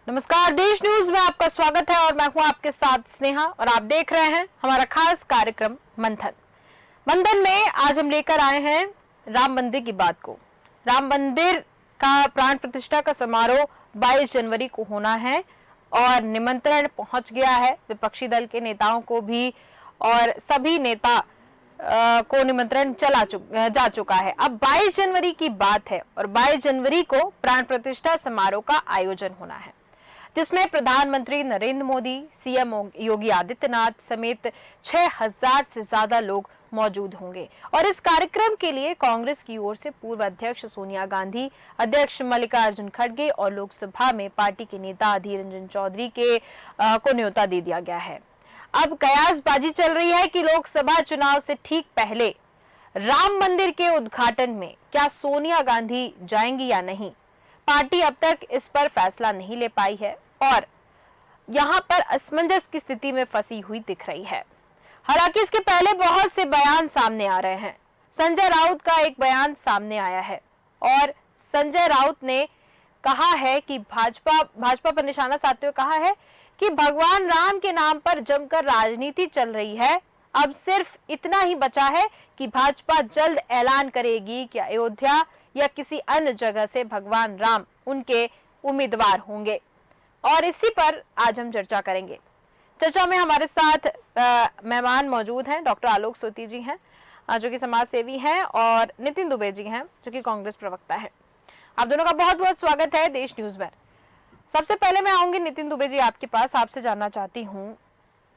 नमस्कार, देश न्यूज में आपका स्वागत है और मैं हूं आपके साथ स्नेहा और आप देख रहे हैं हमारा खास कार्यक्रम मंथन। मंथन में आज हम लेकर आए हैं राम मंदिर की बात को। राम मंदिर का प्राण प्रतिष्ठा का समारोह 22 जनवरी को होना है और निमंत्रण पहुंच गया है विपक्षी दल के नेताओं को भी और सभी नेता को निमंत्रण जा चुका है। अब 22 जनवरी की बात है और 22 जनवरी को प्राण प्रतिष्ठा समारोह का आयोजन होना है, जिसमें प्रधानमंत्री नरेंद्र मोदी, सीएम योगी आदित्यनाथ समेत 6000 से ज्यादा लोग मौजूद होंगे। और इस कार्यक्रम के लिए कांग्रेस की ओर से पूर्व अध्यक्ष सोनिया गांधी, अध्यक्ष मल्लिकार्जुन खड़गे और लोकसभा में पार्टी के नेता अधीर रंजन चौधरी को न्योता दे दिया गया है। अब कयासबाजी चल रही है कि लोकसभा चुनाव से ठीक पहले राम मंदिर के उद्घाटन में क्या सोनिया गांधी जाएंगी या नहीं। पार्टी अब तक इस पर फैसला नहीं ले पाई है और यहां पर असमंजस की स्थिति में फंसी हुई दिख रही है। हालांकि इसके पहले बहुत से बयान सामने आ रहे हैं। संजय राउत का एक बयान सामने आया है और संजय राउत ने कहा है कि भाजपा पर निशाना साधते हुए कहा है कि भगवान राम के नाम पर जमकर राजनीति चल रही है। अब सिर्फ इतना ही बचा है कि भाजपा जल्द ऐलान करेगी कि अयोध्या या किसी अन्य जगह से भगवान राम उनके उम्मीदवार होंगे। और इसी पर आज हम चर्चा करेंगे। चर्चा में हमारे साथ मेहमान मौजूद हैं। डॉक्टर आलोक सोती जी हैं जो कि समाज सेवी हैं और नितिन दुबे जी हैं जो कि कांग्रेस प्रवक्ता हैं। आप दोनों का बहुत बहुत स्वागत है देश न्यूज में। सबसे पहले मैं आऊंगी नितिन दुबे जी आपके पास। आपसे जानना चाहती हूँ,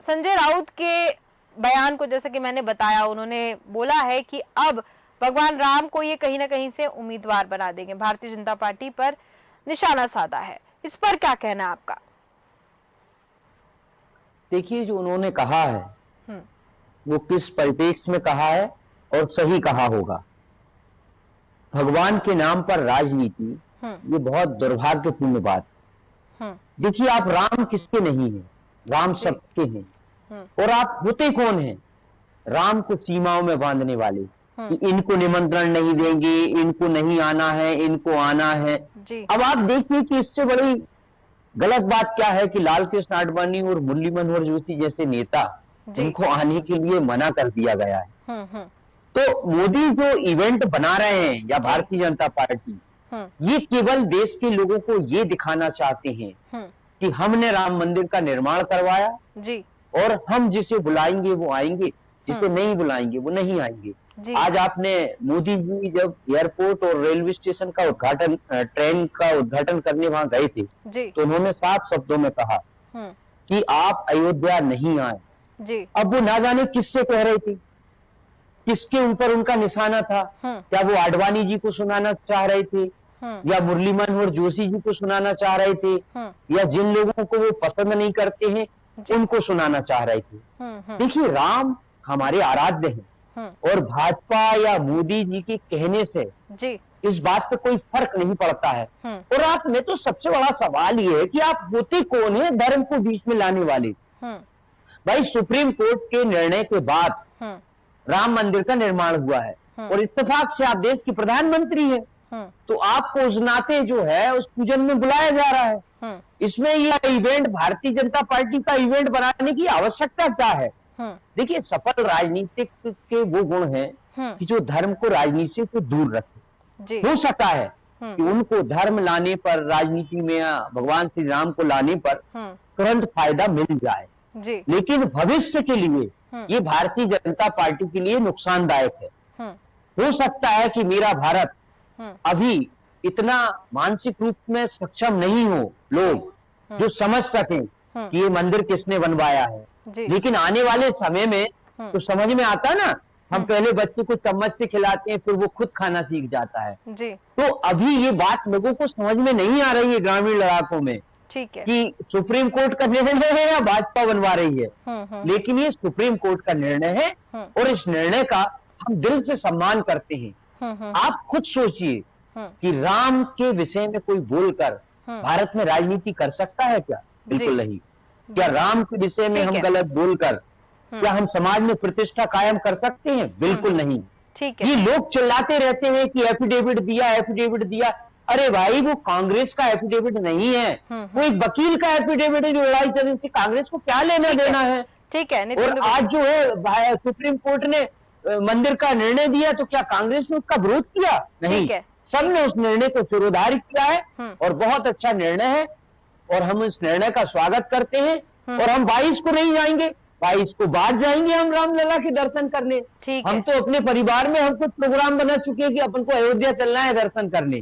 संजय राउत के बयान को जैसे कि मैंने बताया, उन्होंने बोला है कि अब भगवान राम को ये कहीं ना कहीं से उम्मीदवार बना देंगे। भारतीय जनता पार्टी पर निशाना साधा है। इस पर क्या कहना है आपका? देखिए, जो उन्होंने कहा है वो किस परिप्रेक्ष्य में कहा है और सही कहा होगा। भगवान के नाम पर राजनीति, ये बहुत दुर्भाग्यपूर्ण बात। देखिए, आप राम किसके नहीं हैं? राम सबके हैं। और आप होते कौन हैं? राम को सीमाओं में बांधने वाले कि इनको निमंत्रण नहीं देंगे, इनको नहीं आना है, इनको आना है। अब आप देखिए कि इससे बड़ी गलत बात क्या है कि लाल कृष्ण आडवाणी और मुरली मनोहर जोशी जैसे नेता, उनको आने के लिए मना कर दिया गया है। तो मोदी जो इवेंट बना रहे हैं या भारतीय जनता पार्टी, ये केवल देश के लोगों को ये दिखाना चाहते हैं कि हमने राम मंदिर का निर्माण करवाया और हम जिसे बुलाएंगे वो आएंगे, जिसे नहीं बुलाएंगे वो नहीं आएंगे। आज आपने मोदी जी जब एयरपोर्ट और रेलवे स्टेशन का उद्घाटन, ट्रेन का उद्घाटन करने वहां गए थे, तो उन्होंने साफ शब्दों में कहा कि आप अयोध्या नहीं आए। अब वो ना जाने किससे कह रहे थे, किसके ऊपर उनका निशाना था। क्या वो आडवाणी जी को सुनाना चाह रहे थे या मुरली मनोहर जोशी जी को सुनाना चाह रहे थे या जिन लोगों को वो पसंद नहीं करते हैं उनको सुनाना चाह रहे थे? देखिए, राम हमारे आराध्य हैं और भाजपा या मोदी जी के कहने से इस बात पे कोई फर्क नहीं पड़ता है। और आप में तो सबसे बड़ा सवाल ये है कि आप होते कौन है धर्म को बीच में लाने वाले? भाई, सुप्रीम कोर्ट के निर्णय के बाद राम मंदिर का निर्माण हुआ है और इत्तेफाक से आप देश के प्रधानमंत्री हैं, तो आपको उस नाते जो है उस पूजन में बुलाया जा रहा है। इसमें यह इवेंट भारतीय जनता पार्टी का इवेंट बनाने की आवश्यकता क्या है? देखिए, सफल राजनीतिक के वो गुण हैं कि जो धर्म को राजनीति से दूर रखे। हो सकता है कि उनको धर्म लाने पर, राजनीति में भगवान श्री राम को लाने पर तुरंत फायदा मिल जाए, लेकिन भविष्य के लिए ये भारतीय जनता पार्टी के लिए नुकसानदायक है। हो सकता है कि मेरा भारत अभी इतना मानसिक रूप में सक्षम नहीं हो लोग जो समझ सकें कि ये मंदिर किसने बनवाया है, लेकिन आने वाले समय में तो समझ में आता ना। हम पहले बच्चे को चम्मच से खिलाते हैं, फिर वो खुद खाना सीख जाता है। तो अभी ये बात लोगों को समझ में नहीं आ रही है ग्रामीण इलाकों में कि सुप्रीम कोर्ट का निर्णय है या भाजपा बनवा रही है। लेकिन ये सुप्रीम कोर्ट का निर्णय है और इस निर्णय का हम दिल से सम्मान करते हैं। आप खुद सोचिए कि राम के विषय में कोई बोलकर भारत में राजनीति कर सकता है क्या? बिल्कुल नहीं। क्या राम के विषय में हम गलत बोलकर क्या हम समाज में प्रतिष्ठा कायम कर सकते हैं? बिल्कुल नहीं। ये लोग चिल्लाते रहते हैं कि एफिडेविट दिया, एफिडेविट दिया। अरे भाई वो कांग्रेस का एफिडेविट नहीं है, वो एक वकील का एफिडेविट है जो लड़ाई चल रही थी। कांग्रेस को क्या लेना देना है? ठीक है। और आज जो है सुप्रीम कोर्ट ने मंदिर का निर्णय दिया, तो क्या कांग्रेस ने उसका विरोध किया? नहीं, सबने उस निर्णय को सिरोधार्य किया है और बहुत अच्छा निर्णय है और हम इस निर्णय का स्वागत करते हैं। और हम 22 को नहीं जाएंगे, 22 को बाद जाएंगे हम रामलला के दर्शन करने। हम तो अपने परिवार में हम कुछ प्रोग्राम बना चुके हैं कि अपन को अयोध्या चलना है दर्शन करने।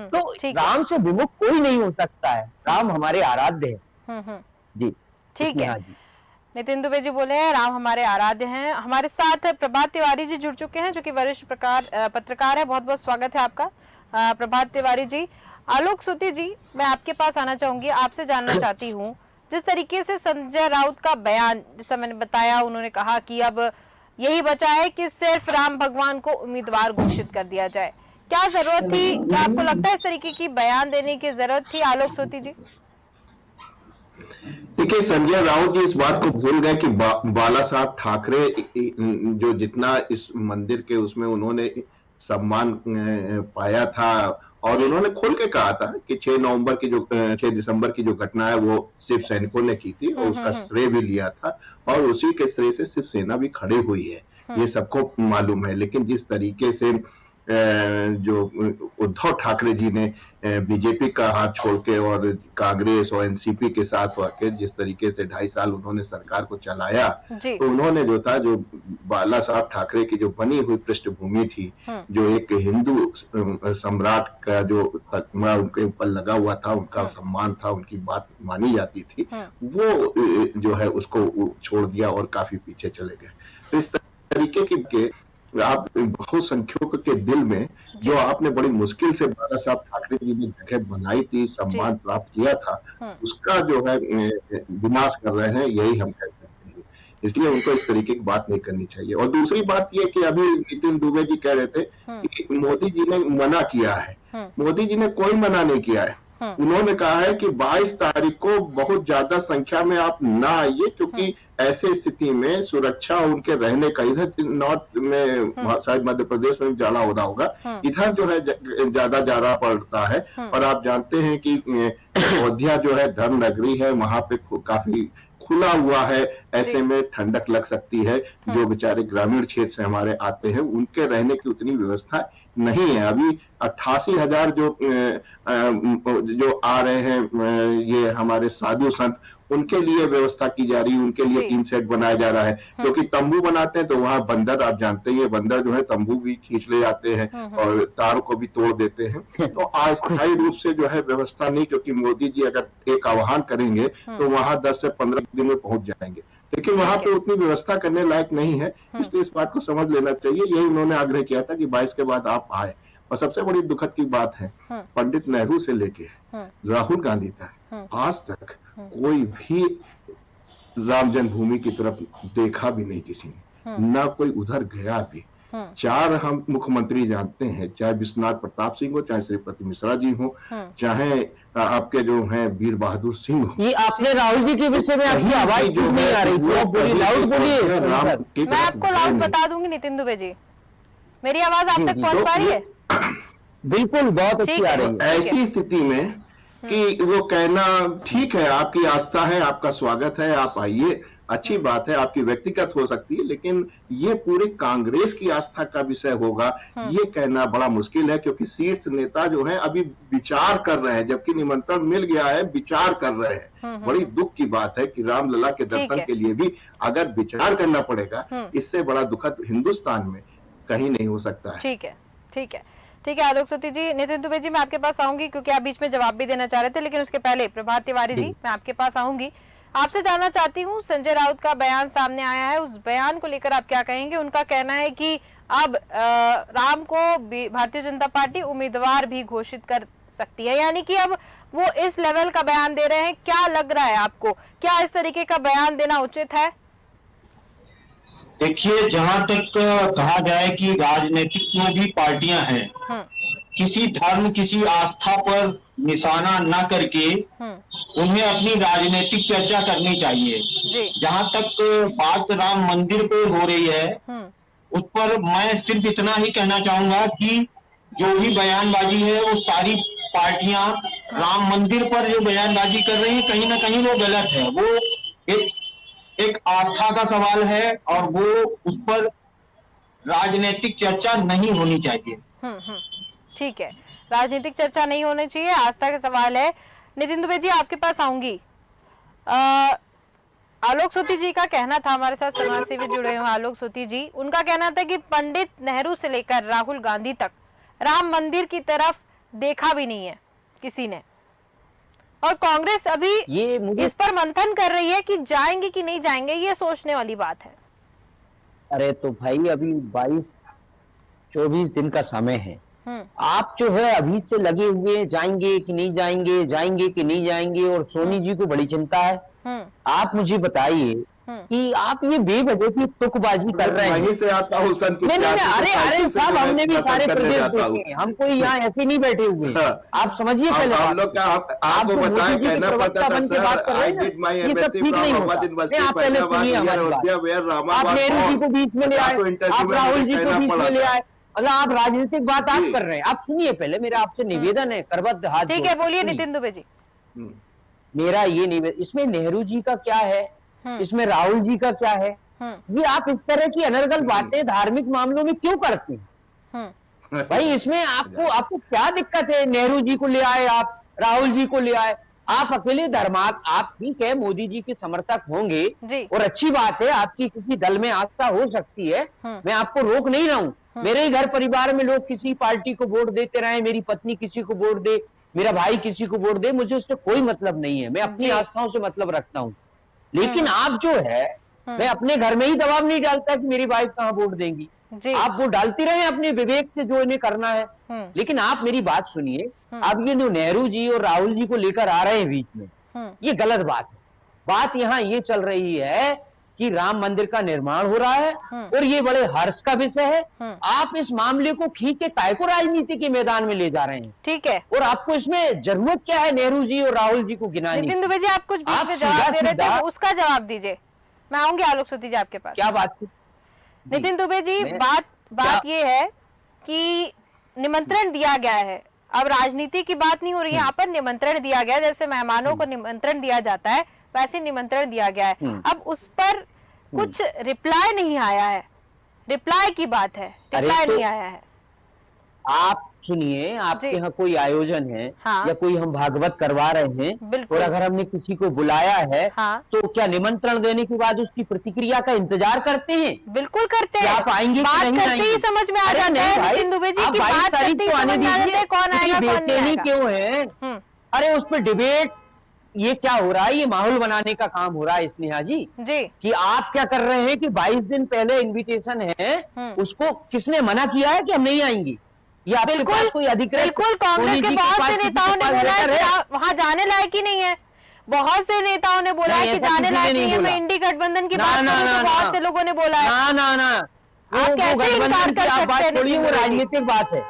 तो राम से विमुख कोई नहीं हो सकता है, राम हमारे आराध्य है। जी ठीक है। नितिन दुबे जी बोले हैं राम हमारे आराध्य हैं। हमारे साथ प्रभात तिवारी जी जुड़ चुके हैं जो कि वरिष्ठ पत्रकार है। बहुत बहुत स्वागत है आपका प्रभात तिवारी जी। आलोक सूती जी, मैं आपके पास आना चाहूंगी, आपसे जानना चाहती हूँ जिस तरीके से संजय राउत का बयान, जैसा मैंने बताया, उन्होंने कहा कि अब यही बचा है कि सिर्फ राम भगवान को उम्मीदवार घोषित कर दिया जाए। क्या जरूरत थी? क्या आपको लगता है इस तरीके की बयान देने की जरूरत थी आलोक सूती जी? देखिए, संजय राउत जी इस बात को भूल गए कि बाला साहब ठाकरे जो जितना इस मंदिर के उसमें उन्होंने सम्मान पाया था और उन्होंने खोल के कहा था कि 6 दिसंबर की जो घटना है वो सिर्फ सैनिकों ने की थी और उसका श्रेय भी लिया था और उसी के श्रेय से शिवसेना भी खड़ी हुई है, ये सबको मालूम है। लेकिन जिस तरीके से जो उद्धव ठाकरे जी ने बीजेपी का हाथ छोड़ के और कांग्रेस और एनसीपी के साथ होकर जिस तरीके से 2.5 साल उन्होंने सरकार को चलाया, तो उन्होंने जो था, जो बाला साहब ठाकरे की जो बनी हुई पृष्ठभूमि थी, जो एक हिंदू सम्राट का जो तकमा उनके ऊपर लगा हुआ था, उनका सम्मान था, उनकी बात मानी जाती थी, वो जो है उसको छोड़ दिया और काफी पीछे चले गए। तो इस तरीके की आप बहुसंख्यकों के दिल में जो आपने बड़ी मुश्किल से बाला साहब ठाकरे जी ने जगह बनाई थी, सम्मान प्राप्त किया था, उसका जो है विनाश कर रहे हैं, यही हम कहते हैं। इसलिए उनको इस तरीके की बात नहीं करनी चाहिए। और दूसरी बात यह कि अभी नितिन दुबे जी कह रहे थे कि मोदी जी ने मना किया है। मोदी जी ने कोई मना नहीं किया है। उन्होंने कहा है कि 22 तारीख को बहुत ज्यादा संख्या में आप ना आइए, क्योंकि ऐसे स्थिति में सुरक्षा उनके रहने का, इधर नॉर्थ में शायद मध्य प्रदेश में ज्यादा हो रहा होगा, इधर जो है ज्यादा ज्यादा पड़ता है। और आप जानते हैं कि अयोध्या जो है धर्म नगरी है, वहां पे काफी खुला हुआ है, ऐसे में ठंडक लग सकती है। जो बेचारे ग्रामीण क्षेत्र से हमारे आते हैं उनके रहने की उतनी व्यवस्था नहीं है। अभी 88,000 जो आ रहे हैं ये हमारे साधु संत, उनके लिए व्यवस्था की जा रही है, उनके लिए 3 सेट बनाया जा रहा है, क्योंकि तंबू बनाते हैं तो वहां बंदर, आप जानते हैं, बंदर जो है तंबू भी खींच ले जाते हैं और तार को भी तोड़ देते हैं। तो अस्थायी रूप से जो है व्यवस्था नहीं, क्योंकि मोदी जी अगर एक आह्वान करेंगे तो वहां 10 से 15 दिन में पहुंच जाएंगे, लेकिन वहां पे उतनी व्यवस्था करने लायक नहीं है। इसलिए इस बात को समझ लेना चाहिए। यही उन्होंने आग्रह किया था कि 22 के बाद आप आए। और सबसे बड़ी दुखद की बात है, पंडित नेहरू से लेके राहुल गांधी तक आज तक कोई भी राम जन्मभूमि की तरफ देखा भी नहीं किसी ने, ना कोई उधर गया भी। 4 हम मुख्यमंत्री जानते हैं, चाहे विश्वनाथ प्रताप सिंह हो, चाहे श्रीपति मिश्रा जी हो, चाहे आपके जो हैं वीर बहादुर सिंह हो। ये आपने राहुल जी के विषय में आपकी आवाज क्यों नहीं आ रही? वो बोलिए, लाउड बोलिए। मैं आपको लाउड बता दूंगी नितिन दुबे जी, मेरी आवाज आप तक पहुंच पा रही है? बिल्कुल, बहुत अच्छी आ रही है। ऐसी स्थिति में कि वो कहना ठीक है, आपकी आस्था है, आपका स्वागत है, आप आइए, अच्छी बात है, आपकी व्यक्तिगत हो सकती है, लेकिन ये पूरे कांग्रेस की आस्था का विषय होगा, ये कहना बड़ा मुश्किल है। क्योंकि शीर्ष नेता जो है अभी विचार कर रहे हैं, जबकि निमंत्रण मिल गया है, विचार कर रहे हैं। बड़ी दुख की बात है कि रामलला के दर्शन के लिए भी अगर विचार करना पड़ेगा, इससे बड़ा दुखद हिंदुस्तान में कहीं नहीं हो सकता है। ठीक है, ठीक है, ठीक है आलोक सूती जी। नितिन दुबे जी, मैं आपके पास आऊंगी क्योंकि आप बीच में जवाब भी देना चाह रहे थे, लेकिन उसके पहले प्रभात तिवारी जी, मैं आपके पास आऊंगी। आपसे जानना चाहती हूँ, संजय राउत का बयान सामने आया है, उस बयान को लेकर आप क्या कहेंगे? उनका कहना है कि अब राम को भारतीय जनता पार्टी उम्मीदवार भी घोषित कर सकती है, यानी कि अब वो इस लेवल का बयान दे रहे हैं। क्या लग रहा है आपको, क्या इस तरीके का बयान देना उचित है? देखिए, जहां तक कहा जाए कि राजनीतिक जो भी पार्टियां हैं, किसी धर्म, किसी आस्था पर निशाना न करके उन्हें अपनी राजनीतिक चर्चा करनी चाहिए। जहां तक बात राम मंदिर पे हो रही है, उस पर मैं सिर्फ इतना ही कहना चाहूंगा कि जो भी बयानबाजी है वो सारी पार्टियां राम मंदिर पर जो बयानबाजी कर रही हैं कहीं ना कहीं वो गलत है। वो एक आस्था का सवाल है और वो उस पर राजनीतिक चर्चा नहीं होनी चाहिए। ठीक है, राजनीतिक चर्चा नहीं होनी चाहिए, आस्था का सवाल है। नितिन दुबे जी, आपके पास आऊंगी। आलोक सोती जी का कहना था, हमारे साथ समाज सेवी जुड़े हुए आलोक सोती जी, उनका कहना था कि पंडित नेहरू से लेकर राहुल गांधी तक राम मंदिर की तरफ देखा भी नहीं है किसी ने, और कांग्रेस अभी इस पर मंथन कर रही है कि जाएंगे कि नहीं जाएंगे। ये सोचने वाली बात है। अरे तो भाई अभी 22-24 दिन का समय है। आप जो है अभी से लगे हुए जाएंगे कि नहीं जाएंगे, जाएंगे कि नहीं जाएंगे, और सोनी जी को बड़ी चिंता है। आप मुझे बताइए कि आप ये बेवजह की तुकबाजी कर रहे हैं। वहीं से आता हूँ संत। नहीं, अरे साहब, हमने भी सारे प्रदेश देखे, हम कोई यहाँ ऐसे नहीं बैठे हुए। आप समझिए पहले, हम लोग का आपको बताया कहना पड़ता था sir, I did my MSc from Allahabad university, आप पहले सुनिए हमारी बात। आप नेहरू जी को बीच में ले आए, आप राहुल जी को बीच में ले आए, मतलब आप राजनीतिक बात आप कर रहे हैं। आप सुनिए पहले, मेरा आपसे निवेदन है, करबद्ध हाथ। ठीक है, बोलिए नितिन दुबे जी। मेरा ये निवेदन, इसमें नेहरू जी का क्या है, इसमें राहुल जी का क्या है? ये आप इस तरह की अनर्गल बातें धार्मिक मामलों में क्यों करते हैं भाई? इसमें आपको क्या दिक्कत है? नेहरू जी को ले आए, आप राहुल जी को ले आए, आप अकेले धर्मार्थ, आप ठीक है मोदी जी के समर्थक होंगे और अच्छी बात है, आपकी किसी दल में आस्था हो सकती है, मैं आपको रोक नहीं रहा हूं। मेरे ही घर परिवार में लोग किसी पार्टी को वोट देते रहे, मेरी पत्नी किसी को वोट दे, मेरा भाई किसी को वोट दे, मुझे उससे कोई मतलब नहीं है, मैं अपनी आस्थाओं से मतलब रखता हूं। लेकिन आप जो है, मैं अपने घर में ही दबाव नहीं डालता कि मेरी वाइफ कहां वोट देंगी, आप वो डालती रहे अपने विवेक से जो इन्हें करना है। लेकिन आप मेरी बात सुनिए, अब ये जो नेहरू जी और राहुल जी को लेकर आ रहे हैं बीच में, ये गलत बात है। बात यहां ये चल रही है कि राम मंदिर का निर्माण हो रहा है और ये बड़े हर्ष का विषय है। आप इस मामले को खींच के काय को राजनीति के मैदान में ले जा रहे हैं, ठीक है, और आपको इसमें जरूरत क्या है नेहरू जी और राहुल जी को गिनाने? नितिन दुबे जी, आप कुछ बीच में जवाब दे रहे थे, उसका जवाब दीजिए। मैं आऊंगी आलोक सोती जी आपके पास। क्या बात थी नितिन दुबे जी? बात ये है कि निमंत्रण दिया गया है, अब राजनीति की बात नहीं हो रही है, यहाँ पर निमंत्रण दिया गया, जैसे मेहमानों को निमंत्रण दिया जाता है वैसे निमंत्रण दिया गया है। अब उस पर कुछ रिप्लाई नहीं आया है, रिप्लाई की बात है, रिप्लाई नहीं आया है। आप सुनिए, आपके यहाँ कोई आयोजन है या कोई हम भागवत करवा रहे हैं, और अगर हमने किसी को बुलाया है तो क्या निमंत्रण देने के बाद उसकी प्रतिक्रिया का इंतजार करते हैं? बिल्कुल करते हैं। आप आएंगे, बात करते ही समझ में आ जाता है नितिन दुबे जी की, बात करते ही समझ में आ जाता है कौन आएगा कौन नहीं आएगा। क्यों है? अरे उस पर डिबेट, ये क्या हो रहा है? ये माहौल बनाने का काम हो रहा है स्नेहा जी कि आप क्या कर रहे हैं कि 22 दिन पहले इनविटेशन है, उसको किसने मना किया है कि हम नहीं आएंगे? ये आपके पास कोई अधिकृत? बिल्कुल, कांग्रेस के बहुत से नेताओं ने बोला है कि वहां जाने लायक ही नहीं है, बहुत से नेताओं ने बोला है कि जाने लायक नहीं है। मैं इंडी गठबंधन की बात करूं तो बहुत से लोगों ने बोला है। ना, आप कैसे इनकार कर सकते हैं? वो राजनीतिक बात है,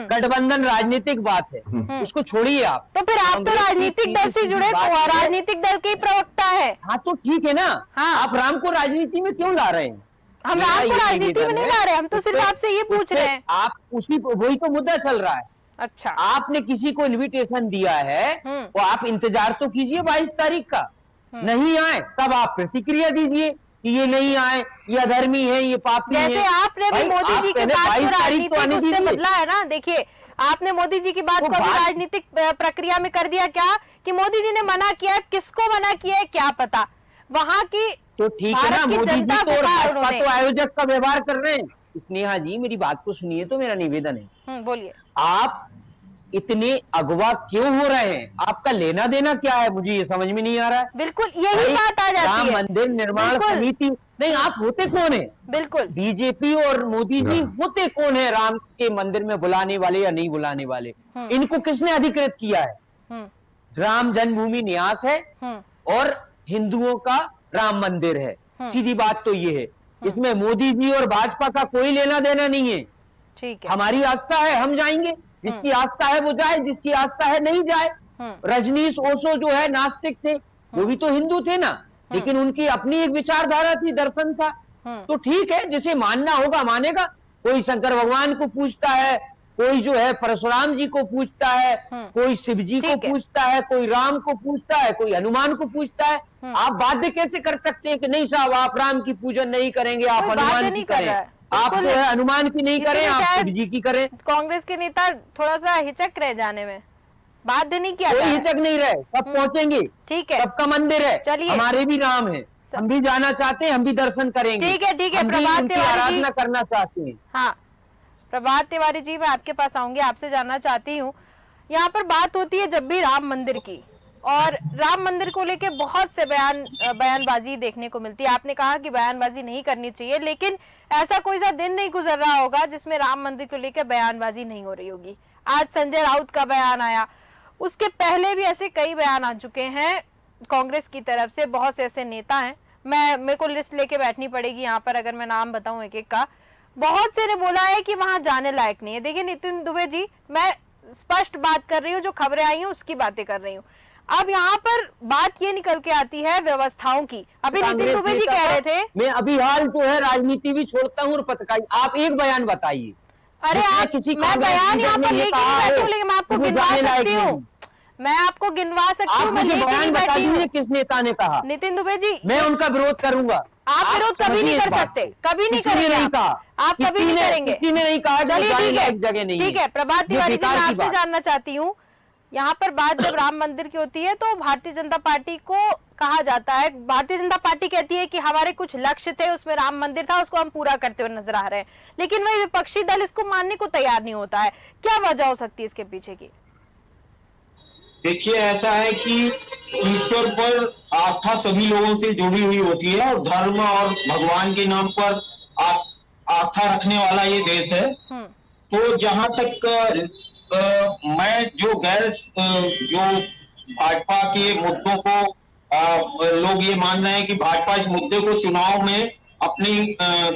गठबंधन राजनीतिक बात है, उसको छोड़िए आप। तो फिर आप तो राजनीतिक दल से जुड़े, राजनीतिक दल के प्रवक्ता है। हाँ तो ठीक है ना, आप राम को राजनीति में क्यों ला रहे हैं? हम राम को राजनीति में नहीं ला रहे, हम तो सिर्फ आपसे ये पूछ रहे हैं। आप वही तो मुद्दा चल रहा है। अच्छा, आपने किसी को इनविटेशन दिया है तो आप इंतजार तो कीजिए 22 तारीख का, नहीं आए तब आप प्रतिक्रिया दीजिए कि ये नहीं आए, ये अधर्मी है, ये पापी है। जैसे आपने भी मोदी जी की बात को राजनीतिक उससे बदला है ना। देखिए, आपने मोदी जी की बात को अभी राजनीतिक प्रक्रिया में कर दिया क्या कि मोदी जी ने मना किया, किसको मना किया है क्या पता, वहां की तो ठीक है ना, मोदी जी तो आयोजक का व्यवहार कर रहे हैं। स्नेहा जी मेरी बात को सुनिए, तो मेरा निवेदन है, बोलिए। आप इतने अगवा क्यों हो रहे हैं? आपका लेना देना क्या है? मुझे ये समझ में नहीं आ रहा है। बिल्कुल यही बात आ जाती है। राम मंदिर निर्माण समिति नहीं, आप होते कौन है? बिल्कुल, बीजेपी और मोदी जी होते कौन है राम के मंदिर में बुलाने वाले या नहीं बुलाने वाले? इनको किसने अधिकृत किया है? राम जन्मभूमि न्यास है और हिंदुओं का राम मंदिर है, सीधी बात तो ये है। इसमें मोदी जी और भाजपा का कोई लेना देना नहीं है। ठीक है, हमारी आस्था है, हम जाएंगे, जिसकी आस्था है वो जाए, जिसकी आस्था है नहीं जाए। रजनीश ओशो जो है नास्तिक थे, वो भी तो हिंदू थे ना, लेकिन उनकी अपनी एक विचारधारा थी, दर्शन था। तो ठीक है, जिसे मानना होगा मानेगा। कोई शंकर भगवान को पूजता है, कोई जो है परशुराम जी को पूजता है, कोई शिव जी को ठीक है। पूजता है, कोई राम को पूजता है, कोई हनुमान को पूजता है। आप बाध्य कैसे कर सकते हैं कि नहीं साहब आप राम की पूजन नहीं करेंगे, आप कोई बाध्य हनुमान की नहीं कर करें, रहा है। आप बिल्कुल जो है हनुमान की नहीं करें, इसीलिए आप शायद शिव जी की करें। कांग्रेस के नेता थोड़ा सा हिचक रहे जाने में, बाध्य नहीं किया कोई जा रहा है। हिचक नहीं रहे, सब पहुंचेंगे। ठीक है, सबका मंदिर है, चलिए। हमारे भी नाम है, हम भी जाना चाहते हैं, हम भी दर्शन करेंगे। ठीक है, ठीक है, हम भी प्रभात उनकी तिवारी जी। आराधना करना चाहते हैं। हाँ प्रभात तिवारी जी, मैं आपके पास आऊंगी, आपसे जानना चाहती हूँ, यहाँ पर बात होती है जब भी राम मंदिर की, और राम मंदिर को लेके बहुत से बयानबाजी देखने को मिलती है। आपने कहा कि बयानबाजी नहीं करनी चाहिए, लेकिन ऐसा कोई सा दिन नहीं गुजर रहा होगा जिसमें राम मंदिर को लेकर बयानबाजी नहीं हो रही होगी। आज संजय राउत का बयान आया, उसके पहले भी ऐसे कई बयान आ चुके हैं कांग्रेस की तरफ से, बहुत से ऐसे नेता हैं, मेरे को लिस्ट लेके बैठनी पड़ेगी यहाँ पर अगर मैं नाम बताऊं एक एक का। बहुत से ने बोला है कि वहां जाने लायक नहीं है। देखिए नितिन दुबे जी, मैं स्पष्ट बात कर रही हूँ, जो खबरें आई हैं उसकी बातें कर रही हूँ। अब यहाँ पर बात ये निकल के आती है व्यवस्थाओं की। अभी नितिन दुबे जी कह रहे थे, मैं अभी हाल जो है राजनीति भी छोड़ता हूँ और पत्रकारी, आप एक बयान बताइए। अरे आप, किसी मैं बयान यहाँ पर लेके नहीं बैठी हूँ, लेकिन मैं आपको गिनवा सकती हूँ, मैं आपको गिनवा सकती हूँ, मैं लेके नहीं बैठी हूँ। किस नेता ने कहा? नितिन दुबे जी, मैं उनका विरोध करूंगा। आप विरोध कभी नहीं कर सकते, कभी नहीं करेंगे आप कभी नहीं करेंगे। किसी ने नहीं कहा। चलिए ठीक है, जगह नहीं, ठीक है। प्रभात तिवारी जी, मैं आपसे जानना चाहती हूँ, यहाँ पर बात जब राम मंदिर की होती है तो भारतीय जनता पार्टी को कहा जाता है, भारतीय जनता पार्टी कहती है कि हमारे कुछ लक्ष्य थे, उसमें राम मंदिर था, उसको हम पूरा करते हुए नजर आ रहे हैं, लेकिन वही विपक्षी दल इसको मानने को तैयार नहीं होता है। क्या वजह हो सकती है इसके पीछे की? देखिए, ऐसा है कि ईश्वर पर आस्था सभी लोगों से जुड़ी हुई होती है, और धर्म और भगवान के नाम पर आस्था रखने वाला ये देश है। तो जहां तक मैं जो भाजपा के मुद्दों को लोग ये मान रहे हैं कि भाजपा इस मुद्दे को चुनाव में अपनी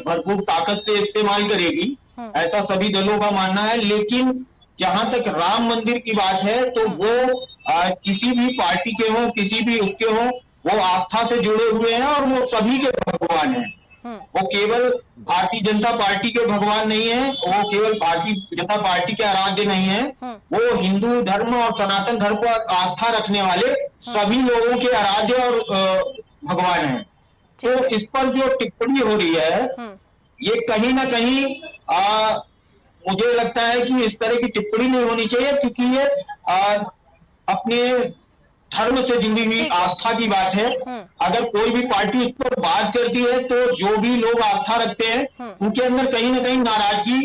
भरपूर ताकत से इस्तेमाल करेगी, ऐसा सभी दलों का मानना है। लेकिन जहां तक राम मंदिर की बात है तो वो किसी भी पार्टी के हो, किसी भी उसके हो, वो आस्था से जुड़े हुए हैं और वो सभी के भगवान हैं। वो केवल भारतीय जनता पार्टी के भगवान नहीं है, वो केवल भारतीय जनता पार्टी के आराध्य नहीं है, वो हिंदू धर्म और सनातन धर्म पर आस्था रखने वाले सभी लोगों के आराध्य और भगवान हैं। तो इस पर जो टिप्पणी हो रही है, ये कहीं ना कहीं मुझे लगता है कि इस तरह की टिप्पणी नहीं होनी चाहिए, क्योंकि ये अपने धर्म से जुड़ी हुई आस्था की बात है। अगर कोई भी पार्टी उस पर बात करती है तो जो भी लोग आस्था रखते हैं उनके अंदर कहीं ना कहीं नाराजगी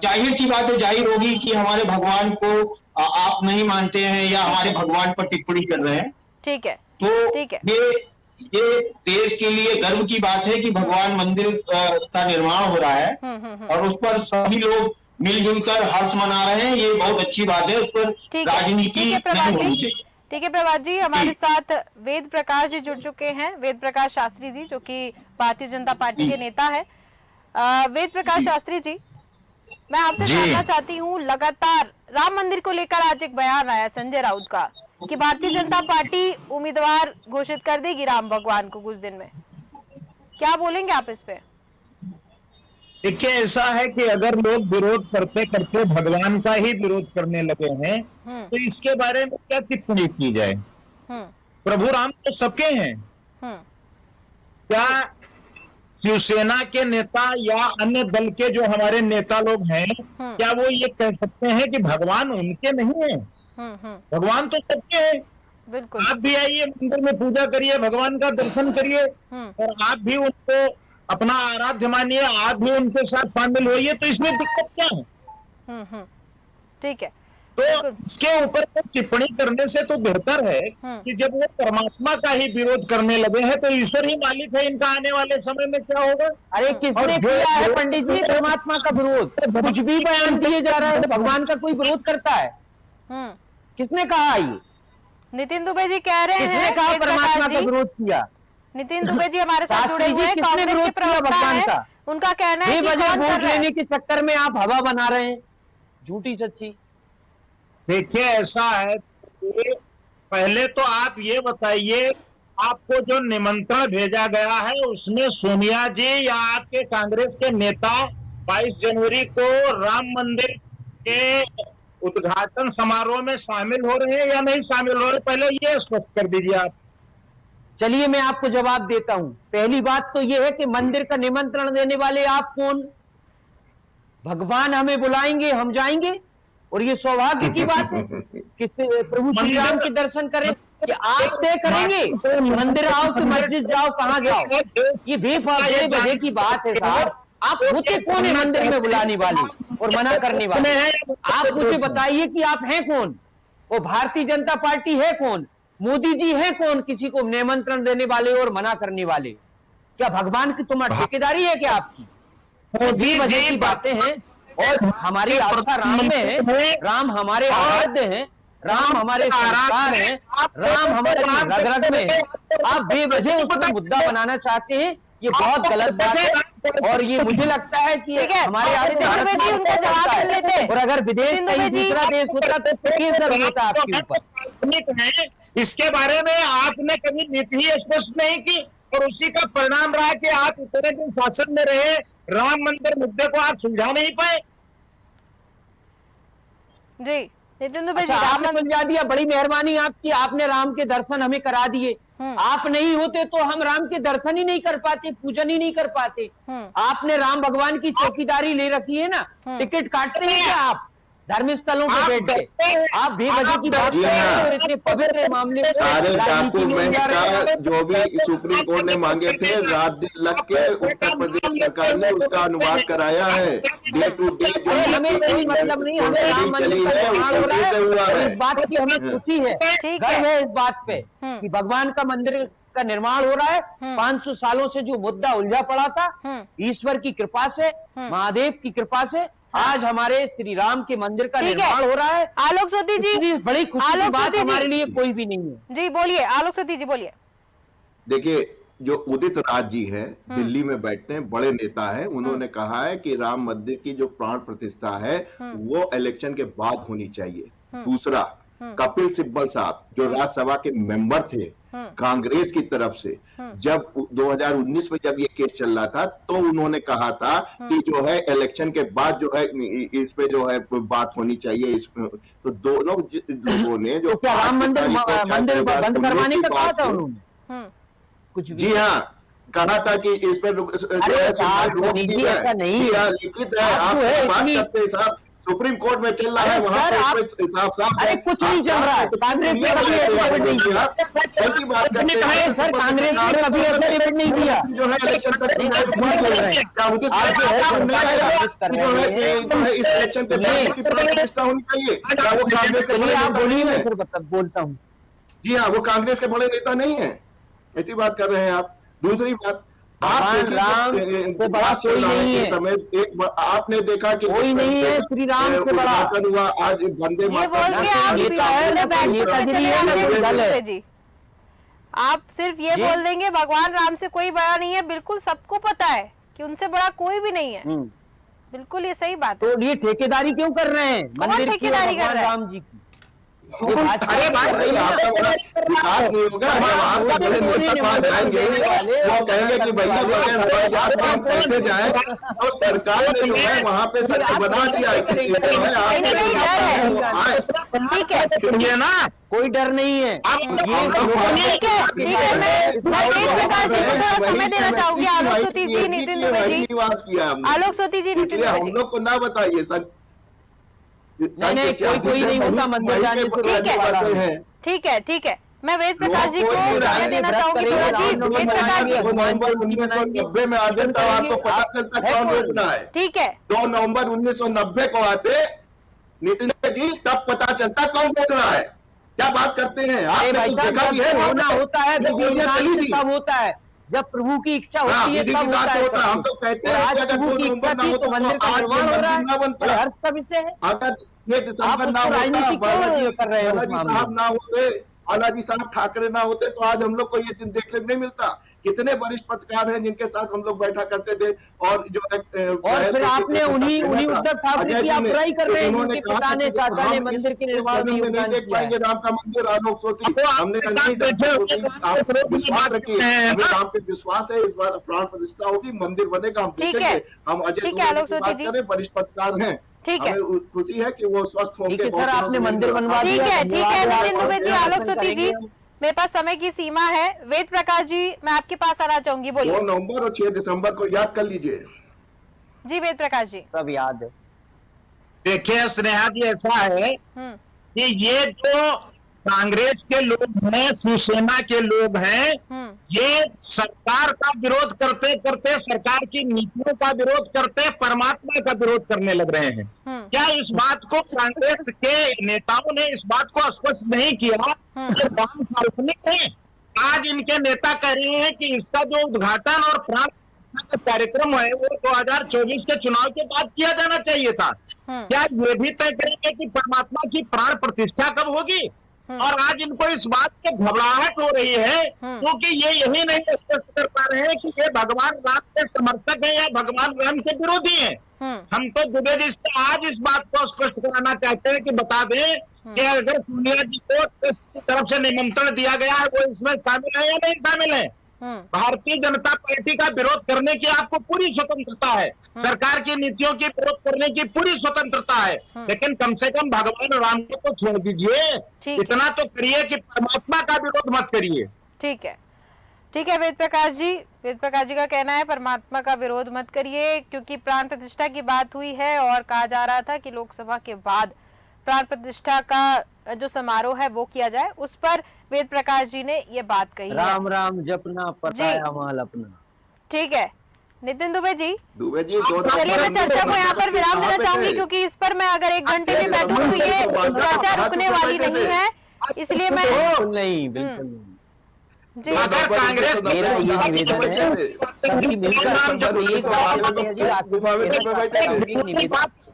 जाहिर सी बात है जाहिर होगी कि हमारे भगवान को आप नहीं मानते हैं या हमारे भगवान पर टिप्पणी कर रहे हैं। ठीक है, तो ठीक है। ये देश के लिए गर्व की बात है कि भगवान मंदिर का निर्माण हो रहा है और उस पर सभी लोग मिलजुल कर हर्ष मना रहे हैं, ये बहुत अच्छी बात है। उस पर राजनीति नहीं होनी चाहिए। ठीक है प्रभात जी, हमारे साथ वेद प्रकाश जी जुड़ चुके हैं, वेद प्रकाश शास्त्री जी, जो कि भारतीय जनता पार्टी के नेता है। वेद प्रकाश शास्त्री जी, मैं आपसे जानना चाहती हूँ, लगातार राम मंदिर को लेकर आज एक बयान आया संजय राउत का कि भारतीय जनता पार्टी उम्मीदवार घोषित कर देगी राम भगवान को कुछ दिन में, क्या बोलेंगे आप इस पे? देखिए, ऐसा है कि अगर लोग विरोध करते करते भगवान का ही विरोध करने लगे हैं तो इसके बारे में क्या टिप्पणी की जाए? प्रभु राम तो सबके हैं। क्या शिवसेना के नेता या अन्य दल के जो हमारे नेता लोग हैं, क्या वो ये कह सकते हैं कि भगवान उनके नहीं है? भगवान तो सबके हैं। बिल्कुल। आप भी आइए, मंदिर में पूजा करिए, भगवान का दर्शन करिए और आप भी उनको अपना आराध्य मानिए, आप भी उनके साथ शामिल होइए, तो इसमें दिक्कत क्या है? ठीक है। तो इसके ऊपर तो टिप्पणी करने से तो बेहतर है कि जब वो परमात्मा का ही विरोध करने लगे हैं तो ईश्वर ही मालिक है, इनका आने वाले समय में क्या होगा? अरे किसने किया है पंडित जी परमात्मा का विरोध? कुछ भी बयान दिए जा रहा है तो भगवान का कोई विरोध करता है? किसने कहा? ये नितिन दुबे जी कह रहे हैं, किसने कहा परमात्मा का विरोध किया? नितिन दुबे जी हमारे साथ जुड़े हुए हैं, कांग्रेस के प्रवक्ता हैं, उनका कहना है कि वजह वोट लेने के चक्कर में आप हवा बना रहे हैं, झूठी सच्ची। देखिए, ऐसा है कि पहले तो आप ये बताइए, आपको जो निमंत्रण भेजा गया है उसमें सोनिया जी या आपके कांग्रेस के नेता 22 जनवरी को राम मंदिर के उद्घाटन समारोह में शामिल हो रहे हैं या नहीं शामिल हो रहे, पहले ये स्पष्ट कर दीजिए आप। चलिए मैं आपको जवाब देता हूं। पहली बात तो यह है कि मंदिर का निमंत्रण देने वाले आप कौन? भगवान हमें बुलाएंगे, हम जाएंगे, और ये सौभाग्य की बात है कि प्रभु श्री राम के दर्शन करें कि आप तय करेंगे मंदिर आओ कि मस्जिद जाओ, कहां जाओ। ये बेफायदे की बात है साहब। आप होते कौन है मंदिर में बुलाने वाले और मना करने वाले? आप मुझे बताइए कि आप हैं कौन? वो भारतीय जनता पार्टी है कौन? मोदी जी है कौन किसी को निमंत्रण देने वाले और मना करने वाले? क्या भगवान की तुम्हारी ठेकेदारी है क्या आपकी? मोदी वजह की बातें हैं। और हमारी आस्था राम में है, राम हमारे आराध्य हैं, राम हमारे संस्कार हैं, राम हमारे रग रग में है। आप बेवजह उसको मुद्दा बनाना चाहते हैं, ये बहुत गलत बात है। और ये मुझे लगता है कि हमारे और अगर विदेश कहीं दूसरा देश होता तो फिर जरूर होता आपके ऊपर। इसके बारे में आपने कभी नीति ही स्पष्ट नहीं की, और उसी का परिणाम रहा कि आप इतने दिन शासन में रहे, राम मंदिर मुद्दे को आप सुलझा नहीं पाए। जी नितिन दुबे जी, अच्छा, आपने सुलझा दिया, बड़ी मेहरबानी आपकी, आपने राम के दर्शन हमें करा दिए। आप नहीं होते तो हम राम के दर्शन ही नहीं कर पाते, पूजन ही नहीं कर पाते। आपने राम भगवान की चौकीदारी ले रखी है ना, टिकट काटते हैं क्या आप धर्म स्थलों पे बैठ के? आप बेवजह की बात कर रहे हैं और इतने पवित्र मामले में सारे डॉक्यूमेंट का जो भी सुप्रीम कोर्ट ने मांगे थे, रात दिन लग के उत्तर प्रदेश सरकार ने उसका अनुवाद कराया है। डे टू डे हमें कोई मतलब नहीं, हमें राम मंदिर का निर्माण हो रहा है और इस बात की हमें खुशी है, गर्व है इस बात पे कि भगवान का मंदिर का निर्माण हो रहा है। 500 सालों से जो मुद्दा उलझा पड़ा था, ईश्वर की कृपा से, महादेव की कृपा से आज हमारे श्री राम के मंदिर का निर्माण हो रहा है। आलोक सोती जी, बड़ी खुशी की बात हमारे लिए कोई भी नहीं है। जी बोलिए आलोक सोती जी, बोलिए। देखिए, जो उदित राज जी हैं, दिल्ली में बैठते हैं, बड़े नेता हैं, उन्होंने कहा है कि राम मंदिर की जो प्राण प्रतिष्ठा है वो इलेक्शन के बाद होनी चाहिए। दूसरा, कपिल सिब्बल साहब जो राज्यसभा के मेंबर थे कांग्रेस की तरफ से, जब 2019 में जब ये केस चल रहा था तो उन्होंने कहा था कि जो है इलेक्शन के बाद जो है इस पे जो है बात होनी चाहिए। इस तो दोनों लोगों ने जो तो क्या राम मंदिर बंद करवाने का कहा था उन्होंने? कुछ जी हाँ, कहा था कि इस पे ऐसा नहीं है, लिखित है, आप बात करते हैं साहब, सुप्रीम कोर्ट में चल रहा है, वहां पे हिसाब साहब। अरे कुछ नहीं चल रहा है, कांग्रेस ने कभी एफिडेविट नहीं दिया। कैसी बात करते हैं सर, कांग्रेस ने कभी एफिडेविट नहीं दिया। जो है इलेक्शन तक बोल रहे हैं इस इलेक्शन के बाद की प्रतिष्ठा होनी चाहिए। क्या वो कांग्रेस के बड़े आप नेता बोलिए, नहीं मैं है? फिर बोलता हूँ। जी हाँ, वो कांग्रेस के बड़े नेता नहीं है, ऐसी बात कर रहे हैं आप। दूसरी बात, राम से बड़ा कोई नहीं है। समय एक आपने देखा कि कोई नहीं है श्री राम से बड़ा। हुआ आज वंदे मातरम जी, आप सिर्फ ये बोल देंगे भगवान राम से कोई बड़ा नहीं है, बिल्कुल सबको पता है कि उनसे बड़ा कोई भी नहीं है। बिल्कुल ये सही बात है। तो ये ठेकेदारी क्यों कर रहे हैं मंदिर की, ठेकेदारी कर रहे हैं राम जी की? अरे बात नहीं, आपका बड़ा विकास नहीं होगा। आपका बड़े नेता वहां जाएंगे, वो कहेंगे कि भैया बगैर हवाई जहाज में हम कैसे जाए, तो सरकार ने जो है वहां पे सख्त बना दिया है। ठीक है, सुनिए ना, कोई डर नहीं है। ठीक है, मैं वेद प्रकाश जी को थोड़ा समय देना चाहूंगी। आलोक सोती जी, नितिन दुबे जी, आलोक सोती जी, नितिन दुबे हम जी, लोग को ना बताइए सर। नहीं, कोई नहीं होता मंदिर जाने को। ठीक है, ठीक है, मैं वेद प्रकाश जी को समय देना चाहूंगी थोड़ा। जी वेद प्रकाश जी, नवंबर 1990 में आते तब आपको पता चलता कौन रोकना है। ठीक है, 2 नवंबर 1990 को आते नितिन जी, तब पता चलता कौन रोक रहा है। क्या बात करते हैं आपने? कुछ देखा भी है? होना होता है, गोलियां चली थी तब होता है जब प्रभु की इच्छा होती है, तब होता है। हम तो कहते हैं कि अगर 2 नवंबर ना हो तो मंदिर का निर्माण हो रहा है, बनता। हर्ष का विषय है। अगर ये दिसंबर ना होता, बालाजी साहब ना होते, बालाजी साहब ठाकरे ना होते तो आज हम लोग को ये दिन देखने को नहीं मिलता। कितने वरिष्ठ पत्रकार हैं जिनके साथ हम लोग बैठा करते थे, और जो और फिर आपने उन्हीं उद्धव ठाकरे की आप बुराई कर रहे हैं, जिनके पिता ने, चाचा ने मंदिर के निर्माण में नहीं देख पाएंगे राम का मंदिर। आलोक सोती, हमने विश्वास रखी, हमें राम पे विश्वास है, इस बार प्राण प्रतिष्ठा होगी, मंदिर बनेगा, हम देखेंगे। हम अजय बात करें, वरिष्ठ पत्रकार हैं, ठीक है, हमें खुशी है कि वो स्वस्थ ठीक होकर है सर, आपने मंदिर बनवा ठीक दिया, है, ठीक है धन्यवाद नितिन दुबे जी, आपका। आलोक सोती जी, मेरे पास समय की सीमा है। वेद प्रकाश जी, मैं आपके पास आना चाहूंगी, 2 बोलिए। नवंबर और 6 दिसंबर को याद कर लीजिए। जी वेद प्रकाश जी। सब याद है। देखिए स्नेहा जी, ऐसा है हम्म कि ये जो कांग्रेस के लोग हैं, शिवसेना के लोग हैं, हम्म ये सरकार का विरोध करते करते, सरकार की नीतियों का विरोध करते परमात्मा का विरोध करने लग रहे हैं। क्या इस बात को कांग्रेस के नेताओं ने इस बात को स्पष्ट नहीं किया कि राम काल्पनिक है? आज इनके नेता कह रहे हैं कि इसका जो उद्घाटन और प्राण का कार्यक्रम है वो 2024 के चुनाव के बाद किया जाना चाहिए था। क्या ये भी तय करेंगे कि परमात्मा की प्राण प्रतिष्ठा कब होगी? और आज इनको इस बात से घबराहट हो रही है क्योंकि ये यही नहीं स्पष्ट कर पा रहे हैं कि ये भगवान राम के समर्थक हैं या भगवान राम के विरोधी हैं। हम तो दुबे जी से आज इस बात को स्पष्ट कराना चाहते हैं कि बता दें कि अगर सोनिया जी को की तरफ से निमंत्रण दिया गया है, वो इसमें शामिल है या नहीं शामिल है? भारतीय जनता पार्टी का विरोध करने की आपको पूरी स्वतंत्रता है, सरकार की नीतियों की विरोध करने की पूरी स्वतंत्रता है, लेकिन कम से कम भगवान राम को तो छोड़ दीजिए, इतना तो करिए कि परमात्मा का विरोध मत करिए। ठीक है, ठीक है वेद प्रकाश जी। वेद प्रकाश जी का कहना है परमात्मा का विरोध मत करिए, क्योंकि प्राण प्रतिष्ठा की बात हुई है और कहा जा रहा था कि लोकसभा के बाद प्राण प्रतिष्ठा का जो समारोह है वो किया जाए, उस पर वेद प्रकाश जी ने ये बात कही है। राम राम जपना पता माल अपना। ठीक है नितिन दुबे जी, चलिए मैं चर्चा को यहाँ पर विराम देना चाहूंगी, क्योंकि इस पर मैं अगर 1 घंटे भी बैठूं तो ये चर्चा रुकने वाली नहीं है, इसलिए मैं नहीं, बिल्कुल नहीं। जी अगर कांग्रेस मेरा ये निवेदन है, सभी मिलकर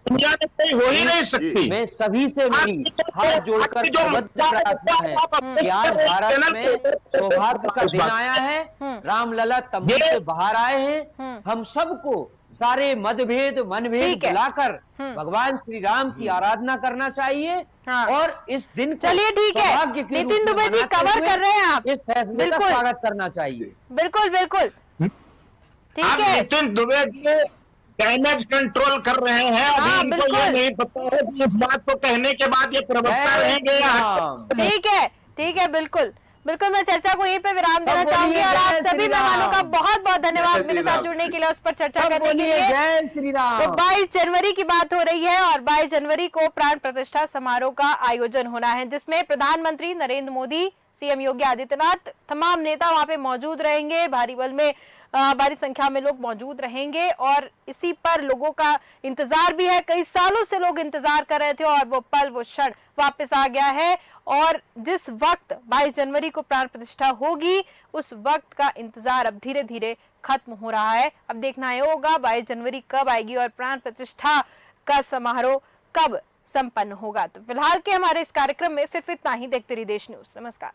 दुनिया में कोई हो ही नहीं सकती। मैं सभी से मेरी हाथ जोड़कर प्रार्थना है कि आज भारत में सौभाग्य का दिन आया है, रामलला तंबू से बाहर आए हैं। हम सबको सारे मतभेद मनभेद भुलाकर भगवान श्री राम की आराधना करना चाहिए। और इस दिन को चलिए ठीक है नितिन दुबे जी, कवर कर रहे हैं आप, इस फैसले का स्वागत करना चाहिए। बिल्कुल बिल्कुल ठीक है। नितिन दुबे जी डैमेज कंट्रोल कर रहे हैं, अभी इनको ये नहीं पता है कि इस बात को कहने के बाद ये प्रवक्ता रहेंगे या ठीक है बिल्कुल बिल्कुल। मैं चर्चा को यहीं पे विराम देना चाहूंगी और आप सभी मेहमानों का बहुत बहुत धन्यवाद मेरे साथ जुड़ने के लिए, उस पर चर्चा करने के लिए। जय श्री राम। तो 22 जनवरी की बात हो रही है और 22 जनवरी को प्राण प्रतिष्ठा समारोह का आयोजन होना है, जिसमें प्रधानमंत्री नरेंद्र मोदी, सीएम योगी आदित्यनाथ, तमाम नेता वहां पे मौजूद रहेंगे। भारी बल में भारी संख्या में लोग मौजूद रहेंगे और इसी पर लोगों का इंतजार भी है। कई सालों से लोग इंतजार कर रहे थे और वो पल वो क्षण वापस आ गया है। और जिस वक्त 22 जनवरी को प्राण प्रतिष्ठा होगी, उस वक्त का इंतजार अब धीरे धीरे खत्म हो रहा है। अब देखना ये होगा 22 जनवरी कब आएगी और प्राण प्रतिष्ठा का समारोह कब संपन्न होगा। तो फिलहाल के हमारे इस कार्यक्रम में सिर्फ इतना ही। देखते रहिए देश न्यूज। नमस्कार।